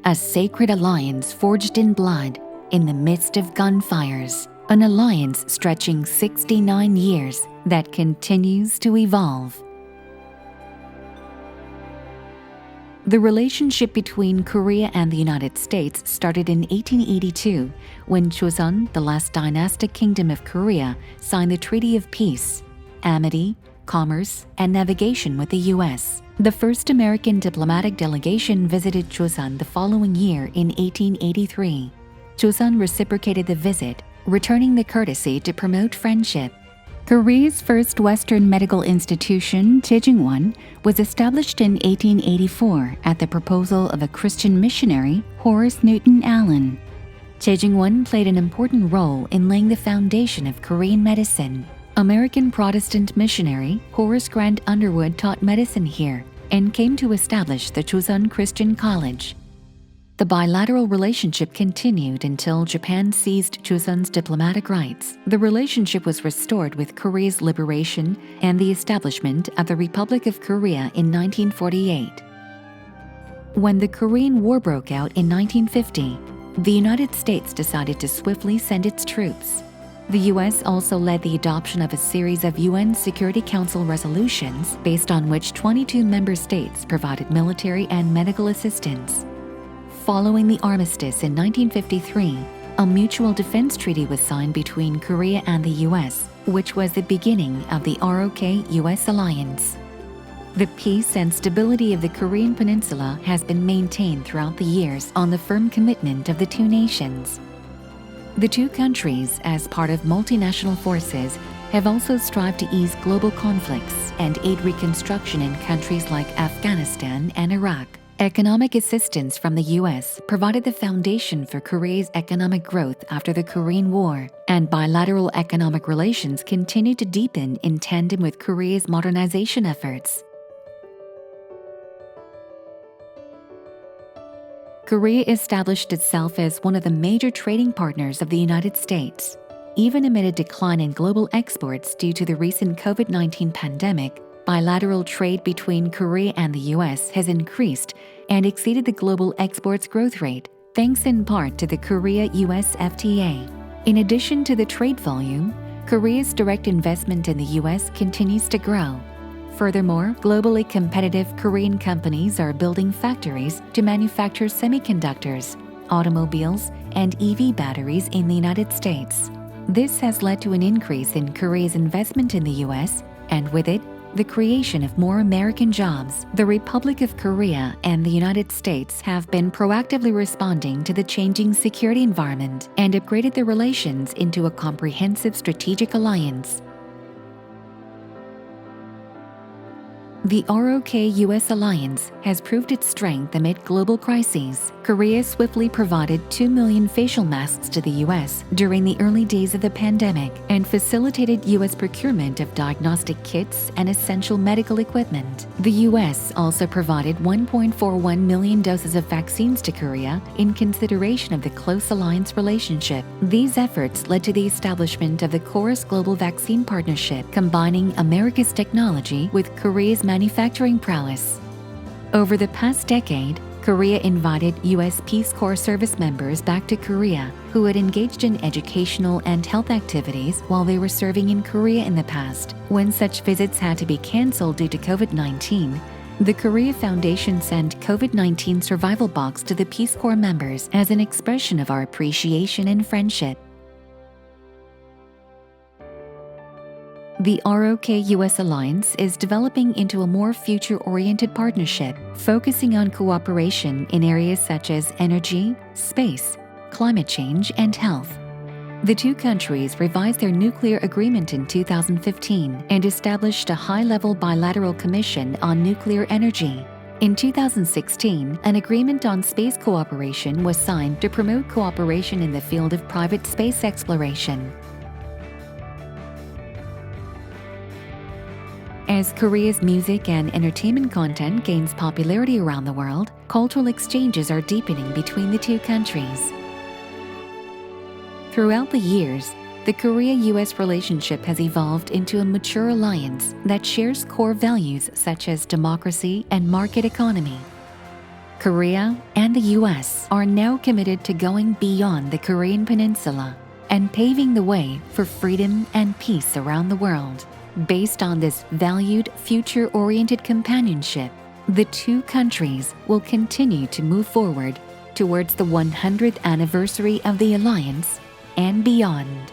a sacred alliance forged in blood in the midst of gunfires, an alliance stretching 69 years that continues to evolve. The relationship between Korea and the United States started in 1882 when Joseon, the last dynastic kingdom of Korea, signed the Treaty of Peace, Amity, Commerce, and Navigation with the U.S. The first American diplomatic delegation visited Joseon the following year in 1883. Joseon reciprocated the visit, returning the courtesy to promote friendship. Korea's first Western medical institution, Daejingwon, was established in 1884 at the proposal of a Christian missionary, Horace Newton Allen. Daejingwon played an important role in laying the foundation of Korean medicine. American Protestant missionary Horace Grant Underwood taught medicine here and came to establish the Joseon Christian College. The bilateral relationship continued until Japan seized Joseon's diplomatic rights. The relationship was restored with Korea's liberation and the establishment of the Republic of Korea in 1948. When the Korean War broke out in 1950, the United States decided to swiftly send its troops. The U.S. also led the adoption of a series of UN Security Council resolutions based on which 22 member states provided military and medical assistance. Following the armistice in 1953, a mutual defense treaty was signed between Korea and the U.S., which was the beginning of the ROK-US alliance. The peace and stability of the Korean peninsula has been maintained throughout the years on the firm commitment of the two nations. The two countries, as part of multinational forces, have also strived to ease global conflicts and aid reconstruction in countries like Afghanistan and Iraq. Economic assistance from the U.S. provided the foundation for Korea's economic growth after the Korean War, and bilateral economic relations continued to deepen in tandem with Korea's modernization efforts. Korea established itself as one of the major trading partners of the United States. Even amid a decline in global exports due to the recent COVID-19 pandemic, bilateral trade between Korea and the U.S. has increased and exceeded the global exports growth rate, thanks in part to the Korea-US FTA. In addition to the trade volume, Korea's direct investment in the U.S. continues to grow. Furthermore, globally competitive Korean companies are building factories to manufacture semiconductors, automobiles, and EV batteries in the United States. This has led to an increase in Korea's investment in the U.S., and with it, the creation of more American jobs. The Republic of Korea and the United States have been proactively responding to the changing security environment and upgraded their relations into a comprehensive strategic alliance. The ROK-US alliance has proved its strength amid global crises. Korea swiftly provided 2 million facial masks to the U.S. during the early days of the pandemic and facilitated U.S. procurement of diagnostic kits and essential medical equipment. The U.S. also provided 1.41 million doses of vaccines to Korea in consideration of the close alliance relationship. These efforts led to the establishment of the Chorus Global Vaccine Partnership, combining America's technology with Korea's manufacturing prowess. Over the past decade, Korea invited U.S. Peace Corps service members back to Korea who had engaged in educational and health activities while they were serving in Korea in the past. When such visits had to be canceled due to COVID-19, the Korea Foundation sent COVID-19 survival box to the Peace Corps members as an expression of our appreciation and friendship. The ROK-US alliance is developing into a more future-oriented partnership, focusing on cooperation in areas such as energy, space, climate change, and health. The two countries revised their nuclear agreement in 2015 and established a high-level bilateral commission on nuclear energy. In 2016, an agreement on space cooperation was signed to promote cooperation in the field of private space exploration. As Korea's music and entertainment content gains popularity around the world, cultural exchanges are deepening between the two countries. Throughout the years, the Korea-US relationship has evolved into a mature alliance that shares core values such as democracy and market economy. Korea and the U.S. are now committed to going beyond the Korean Peninsula and paving the way for freedom and peace around the world. Based on this valued, future-oriented companionship, the two countries will continue to move forward towards the 100th anniversary of the alliance and beyond.